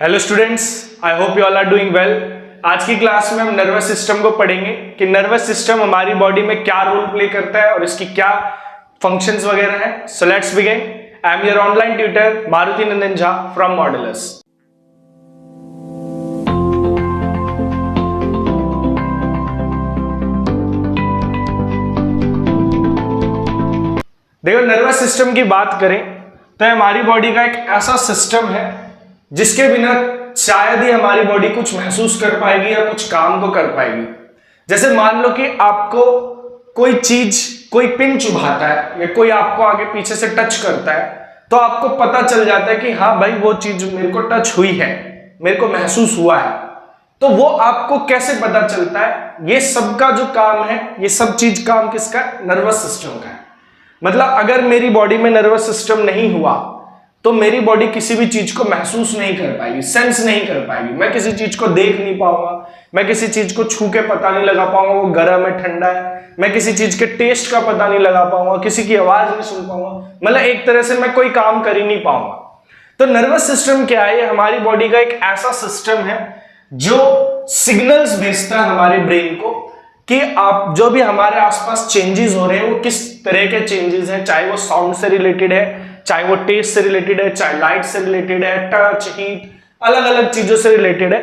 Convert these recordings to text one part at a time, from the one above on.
Hello students, I hope you all are doing well. आज की class में हम नर्वस सिस्टम को पढ़ेंगे कि नर्वस सिस्टम हमारी बॉडी में क्या रोल प्ले करता है और इसकी क्या फंक्शंस वगैरह है। So let's begin. I am your online tutor Maruti Nandan Jha from modulus. देखो, नर्वस सिस्टम की बात करें तो हमारी बॉडी का एक ऐसा सिस्टम है जिसके बिना शायद ही हमारी बॉडी कुछ महसूस कर पाएगी या कुछ काम को कर पाएगी। जैसे मान लो कि आपको कोई चीज, कोई पिन चुभाता है या कोई आपको आगे पीछे से टच करता है तो आपको पता चल जाता है कि हाँ भाई, वो चीज मेरे को टच हुई है, मेरे को महसूस हुआ है। तो वो आपको कैसे पता चलता है? ये सबका जो काम है, ये सब चीज काम किसका? नर्वस सिस्टम का है। मतलब अगर मेरी बॉडी में नर्वस सिस्टम नहीं हुआ तो मेरी बॉडी किसी भी चीज को महसूस नहीं कर पाएगी, सेंस नहीं कर पाएगी। मैं किसी चीज को देख नहीं पाऊंगा, मैं किसी चीज को छू के पता नहीं लगा पाऊंगा वो गर्म है ठंडा है, मैं किसी चीज के टेस्ट का पता नहीं लगा पाऊंगा, किसी की आवाज नहीं सुन पाऊंगा। मतलब एक तरह से मैं कोई काम कर ही नहीं पाऊंगा। तो नर्वस सिस्टम क्या है? हमारी बॉडी का एक ऐसा सिस्टम है जो सिग्नल्स भेजता है हमारे ब्रेन को कि आप जो भी हमारे आसपास चेंजेस हो रहे हैं वो किस तरह के चेंजेस हैं, चाहे वो साउंड से रिलेटेड है, चाहे वो टेस्ट से रिलेटेड है, चाहे लाइट से रिलेटेड है, टच, हीट, अलग अलग चीजों से रिलेटेड है।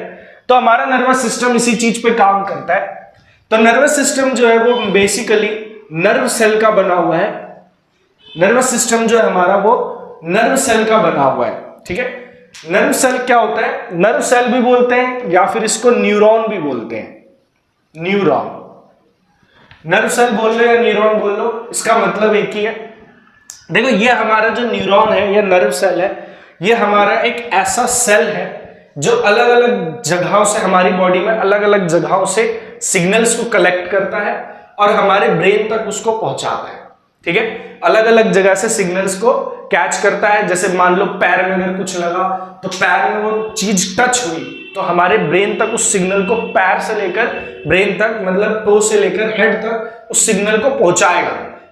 तो हमारा नर्वस सिस्टम इसी चीज पे काम करता है। तो नर्वस सिस्टम जो है वो बेसिकली नर्व सेल का बना हुआ है। नर्वस सिस्टम जो है हमारा वो नर्व सेल का बना हुआ है। ठीक है, नर्व सेल क्या होता है? नर्व सेल भी बोलते हैं या फिर इसको न्यूरॉन भी बोलते हैं। न्यूरॉन, नर्व सेल बोल लो या न्यूरॉन बोल लो, इसका मतलब एक ही है। देखो, ये हमारा जो न्यूरॉन है या नर्व सेल है, ये हमारा एक ऐसा सेल है जो अलग अलग जगहों से, हमारी बॉडी में अलग अलग जगहों से सिग्नल्स को कलेक्ट करता है और हमारे ब्रेन तक उसको पहुंचाता है। ठीक है, अलग अलग जगह से सिग्नल्स को कैच करता है। जैसे मान लो पैर में अगर कुछ लगा तो पैर में वो चीज टच हुई तो हमारे ब्रेन तक उस सिग्नल को, पैर से लेकर ब्रेन तक, मतलब टो से लेकर हेड तक उस सिग्नल को पहुंचाएगा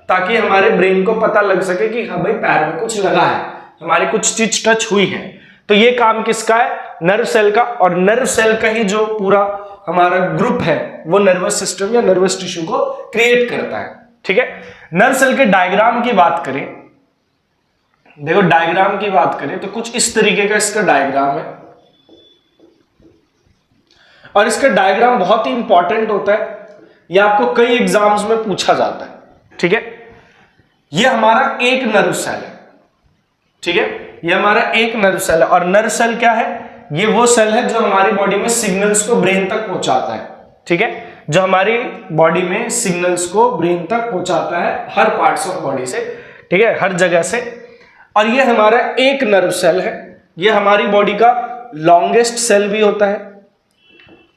ताकि हमारे ब्रेन को पता लग सके कि हाँ भाई, पैर में कुछ लगा है, हमारी कुछ चीज टच हुई है। तो ये काम किसका है? नर्व सेल का। और नर्व सेल का ही जो पूरा हमारा ग्रुप है वो नर्वस सिस्टम या नर्वस टिश्यू को क्रिएट करता है। ठीक है, नर्व सेल के डायग्राम की बात करें, देखो डायग्राम की बात करें तो कुछ इस तरीके का इसका डायग्राम है और इसका डायग्राम बहुत ही इंपॉर्टेंट होता है। यह आपको कई एग्जाम्स में पूछा जाता है। ठीक है, यह हमारा एक नर्व सेल है। ठीक है, यह हमारा एक नर्व सेल है। और नर्व सेल क्या है? ये वो सेल है जो हमारी बॉडी में सिग्नल्स को ब्रेन तक पहुंचाता है। ठीक है, जो हमारी बॉडी में सिग्नल्स को ब्रेन तक पहुंचाता है हर पार्ट्स ऑफ बॉडी से। ठीक है, हर जगह से। और ये हमारा एक नर्व सेल है। यह हमारी बॉडी का लॉन्गेस्ट सेल भी होता है।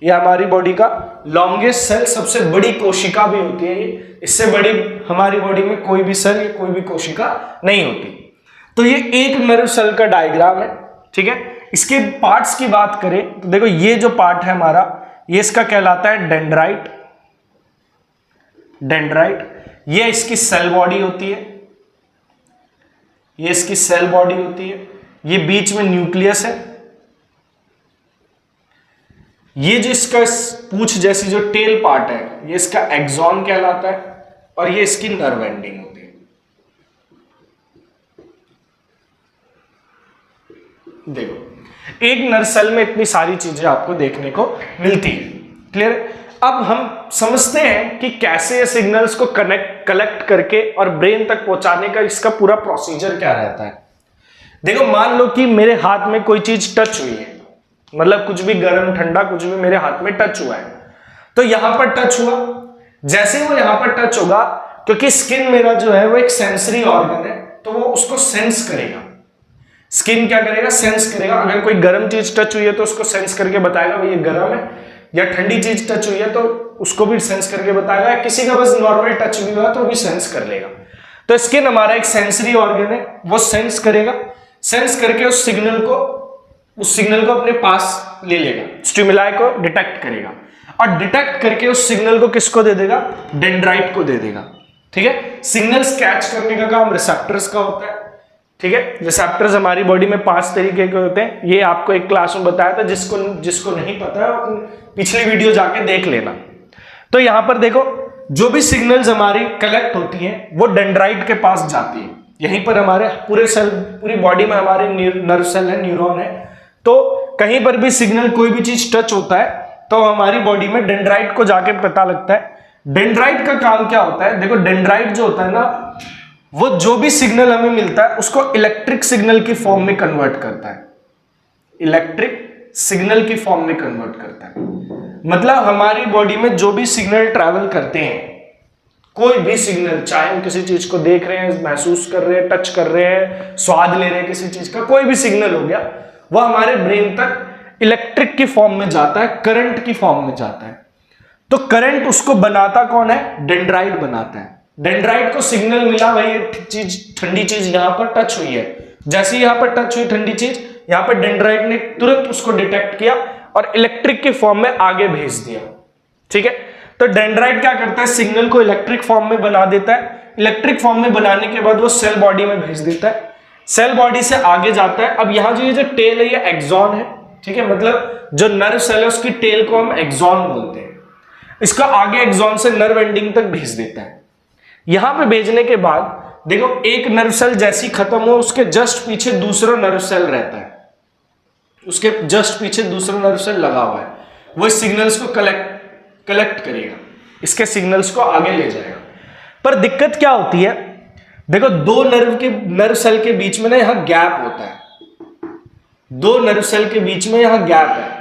यह हमारी बॉडी का लॉन्गेस्ट सेल, सबसे बड़ी कोशिका भी होती है। इससे बड़ी हमारी बॉडी में कोई भी सेल या कोई भी कोशिका नहीं होती। तो ये एक नर्व सेल का डायग्राम है। ठीक है, इसके पार्ट्स की बात करें तो देखो, ये जो पार्ट है हमारा, ये इसका कहलाता है डेंड्राइट। डेंड्राइट, ये इसकी सेल बॉडी होती है। ये इसकी सेल बॉडी होती है। ये बीच में न्यूक्लियस है। ये जो इसका पूंछ जैसी जो टेल पार्ट है, ये इसका एक्सॉन कहलाता है और ये इसकी नर्व एंडिंग होती है। देखो, एक नर्व सेल में इतनी सारी चीजें आपको देखने को मिलती है। क्लियर? अब हम समझते हैं कि कैसे ये सिग्नल्स को कलेक्ट करके और ब्रेन तक पहुंचाने का इसका पूरा प्रोसीजर क्या रहता है। देखो, मान लो कि मेरे हाथ में कोई चीज टच हुई है, मतलब कुछ भी गर्म ठंडा कुछ भी मेरे हाथ में टच हुआ है, तो यहां पर टच हुआ। जैसे वो यहां पर टच होगा, क्योंकि स्किन मेरा जो है वो एक सेंसरी ऑर्गन है, तो वो उसको सेंस करेगा। स्किन क्या करेगा? सेंस करेगा। अगर कोई गर्म चीज टच हुई है तो उसको सेंस करके बताएगा भाई ये गर्म है, या ठंडी चीज टच हुई है तो उसको भी सेंस करके बताएगा। किसी का बस नॉर्मल टच भी हुआ तो वो भी सेंस कर लेगा। तो स्किन हमारा एक सेंसरी ऑर्गन है, वो सेंस करेगा। सेंस करके उस सिग्नल को अपने पास ले लेगा, स्टिमुलाई को डिटेक्ट करेगा और डिटेक्ट करके उस सिग्नल को किसको दे देगा? डेंड्राइट को दे देगा। ठीक है, सिग्नल्स कैच करने का काम रिसेप्टर्स का होता है। ठीक है। रिसेप्टर्स हमारी बॉडी में 5 तरीके के होते हैं, ये आपको एक क्लास में बताया था, जिसको नहीं पता है पिछली वीडियो जाके देख लेना। तो यहां पर देखो, जो भी सिग्नल्स हमारी कलेक्ट होती हैं वो डेंड्राइट के पास जाती है। यहीं पर हमारे पूरी बॉडी में हमारे नर्व सेल है, न्यूरॉन है, तो कहीं पर भी सिग्नल कोई भी चीज टच होता है तो हमारी बॉडी में डेंड्राइट को जाके पता लगता है। डेंड्राइट का काम क्या होता है, देखो डेंड्राइट जो होता है ना, वो जो भी सिग्नल हमें मिलता है उसको इलेक्ट्रिक सिग्नल की फॉर्म में कन्वर्ट करता है, इलेक्ट्रिक सिग्नल की फॉर्म में कन्वर्ट करता है। मतलब हमारी बॉडी में जो भी सिग्नल ट्रैवल करते हैं, कोई भी सिग्नल, चाहे हम किसी चीज को देख रहे हैं, महसूस कर रहे हैं, टच कर रहे हैं, स्वाद ले रहे हैं किसी चीज का, कोई भी सिग्नल हो गया, वह हमारे ब्रेन तक इलेक्ट्रिक की फॉर्म में जाता है, करंट की फॉर्म में जाता है। तो करंट उसको बनाता कौन है, डेंड्राइट बनाता है। डेंड्राइट को सिग्नल मिला, भाई ठंडी चीज यहां पर टच हुई है, जैसे ही यहां पर टच हुई ठंडी चीज, यहां पर डेंड्राइट ने तुरंत उसको डिटेक्ट किया और इलेक्ट्रिक के फॉर्म में आगे भेज दिया। ठीक है, तो डेंड्राइट क्या करता है, सिग्नल को इलेक्ट्रिक फॉर्म में बना देता है। इलेक्ट्रिक फॉर्म में बनाने के बाद वो सेल बॉडी में भेज देता है, सेल बॉडी से आगे जाता है। अब यहां जो टेल है ये एक्सॉन है, ठीक है, मतलब जो नर्व सेल है उसकी टेल को हम एक्सॉन बोलते हैं। इसका आगे एक्सॉन से नर्व एंडिंग तक भेज देता है। यहां पे भेजने के बाद देखो, एक नर्व सेल जैसी खत्म हो, उसके जस्ट पीछे दूसरा नर्व सेल रहता है, उसके जस्ट पीछे दूसरा नर्व सेल लगा हुआ है, वो इस सिग्नल्स को कलेक्ट करेगा, इसके सिग्नल्स को आगे ले जाएगा। पर दिक्कत क्या होती है, देखो दो नर्व सेल के बीच में ना यहां गैप होता है, दो नर्व सेल के बीच में यहां गैप है।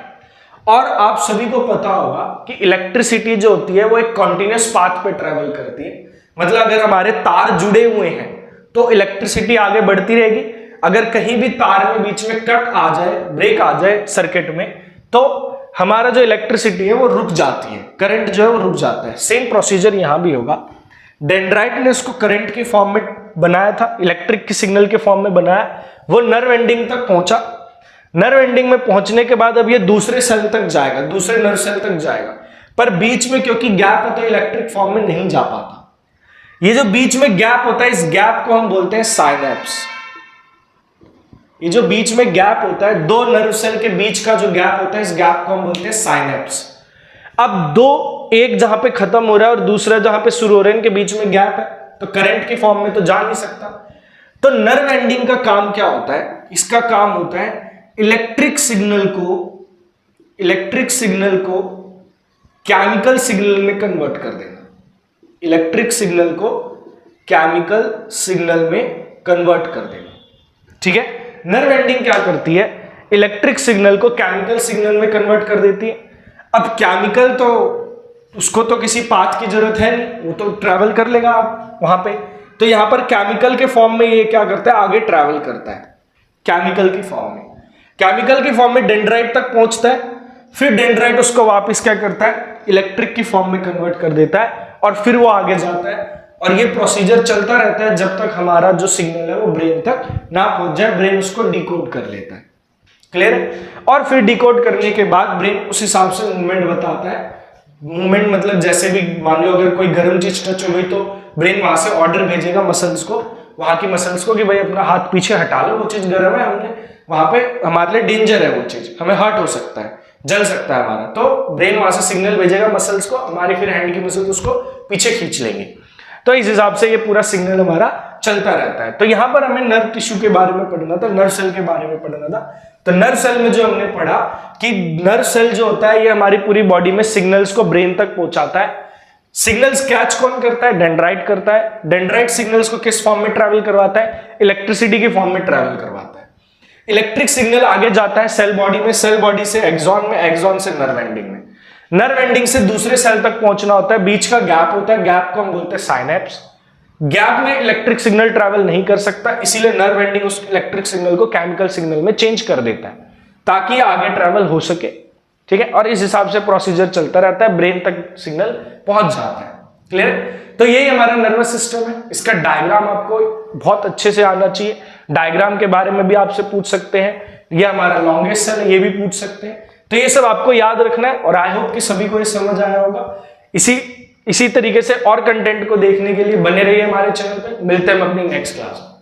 और आप सभी को पता होगा कि इलेक्ट्रिसिटी जो होती है वो एक कॉन्टिन्यूअस पाथ पे ट्रेवल करती है। मतलब अगर हमारे तार जुड़े हुए हैं तो इलेक्ट्रिसिटी आगे बढ़ती रहेगी, अगर कहीं भी तार में बीच में कट आ जाए, ब्रेक आ जाए सर्किट में, तो हमारा जो इलेक्ट्रिसिटी है वो रुक जाती है, करंट जो है वो रुक जाता है। सेम प्रोसीजर यहां भी होगा। डेंड्राइट ने इसको करंट की फॉर्म में बनाया था, इलेक्ट्रिक की सिग्नल के फॉर्म में बनाया, वो नर्व एंडिंग तक पहुंचा। नर्व एंडिंग में पहुंचने के बाद अब ये दूसरे सेल तक जाएगा, दूसरे नर्व सेल तक जाएगा, पर बीच में क्योंकि गैप होता है इलेक्ट्रिक फॉर्म में नहीं जा पाता। ये जो बीच में गैप होता है, इस गैप को हम बोलते हैं साइनेप्स। ये जो बीच में गैप होता है, दो नर्व सेल के बीच का जो गैप होता है, इस गैप को हम बोलते हैं साइनेप्स। अब दो, एक जहां पे खत्म हो रहा है और दूसरा जहां पे शुरू हो रहा है, इनके बीच में गैप है, तो करंट की फॉर्म में तो जा नहीं सकता। तो नर्व एंडिंग का काम क्या होता है, इसका काम होता है इलेक्ट्रिक सिग्नल को केमिकल सिग्नल में कन्वर्ट कर देना, इलेक्ट्रिक सिग्नल को केमिकल सिग्नल में कन्वर्ट कर देना। ठीक है, नर्व एंडिंग क्या करती है, इलेक्ट्रिक सिग्नल को केमिकल सिग्नल में कन्वर्ट कर देती है। अब केमिकल तो उसको तो किसी पाथ की जरूरत है नहीं, वो तो ट्रैवल कर लेगा आप वहां पे। तो यहां पर केमिकल के फॉर्म में ये क्या करता है, आगे ट्रैवल करता है केमिकल की फॉर्म में। केमिकल की फॉर्म में डेंड्राइट तक पहुंचता है, फिर डेंड्राइट उसको वापस क्या करता है, इलेक्ट्रिक की फॉर्म में कन्वर्ट कर देता है, और फिर वो आगे जाता है। और ये प्रोसीजर चलता रहता है जब तक हमारा जो सिग्नल है वो ब्रेन तक ना पहुंच जाए, ब्रेन उसको डिकोड कर लेता है। क्लियर है? और फिर डिकोड करने के बाद ब्रेन उस हिसाब से मूवमेंट बताता है। मूवमेंट मतलब जैसे भी मान लो अगर कोई गर्म चीज टच हो गई तो ब्रेन वहां से ऑर्डर भेजेगा मसल्स को, वहां की मसल्स को, कि भाई अपना हाथ पीछे हटा लो, वो चीज गर्म है, हमने वहां पे हमारे लिए डेंजर है, वो चीज हमें हर्ट हो सकता है, जल सकता है हमारा। तो ब्रेन वहां से सिग्नल भेजेगा मसल्स को, हमारी फिर हैंड की मसल्स उसको पीछे खींच लेंगे। तो इस हिसाब से ये पूरा सिग्नल हमारा चलता रहता है। तो यहां पर हमें नर्व टिश्यू के बारे में पढ़ना था, नर्व सेल के बारे में पढ़ना था। तो नर्व सेल में जो हमने पढ़ा कि नर्व सेल जो होता है ये हमारी पूरी बॉडी में सिग्नल्स को ब्रेन तक पहुंचाता है। सिग्नल्स कैच कौन करता है, डेंड्राइट करता है। डेंड्राइट सिग्नल्स को किस फॉर्म में ट्रैवल करवाता है, इलेक्ट्रिसिटी की फॉर्म में ट्रैवल करवाता है। इलेक्ट्रिक सिग्नल आगे जाता है सेल बॉडी में, सेल बॉडी से एक्सॉन में, एक्सॉन से नर्व एंडिंग में, नर्व एंडिंग से दूसरे सेल तक पहुंचना होता है, बीच का गैप होता है, गैप को हम बोलते हैं साइनेप्स। गैप में इलेक्ट्रिक सिग्नल ट्रैवल नहीं कर सकता, इसीलिए नर्व एंडिंग उस इलेक्ट्रिक सिग्नल को केमिकल सिग्नल में चेंज कर देता है ताकि आगे ट्रैवल हो सके। ठीक है, और इस हिसाब से प्रोसीजर चलता रहता है, ब्रेन तक सिग्नल पहुंच जाता है। क्लियर? तो यही हमारा नर्वस सिस्टम है। इसका डायग्राम आपको बहुत अच्छे से आना चाहिए। डायग्राम के बारे में भी आपसे पूछ सकते हैं, ये हमारा लॉन्गेस्ट सेल है, ये भी पूछ सकते हैं। तो ये सब आपको याद रखना है और आई होप कि सभी को ये समझ आया होगा। इसी तरीके से और कंटेंट को देखने के लिए बने रहिए हमारे चैनल पे। मिलते हैं हम अपनी नेक्स्ट क्लास में।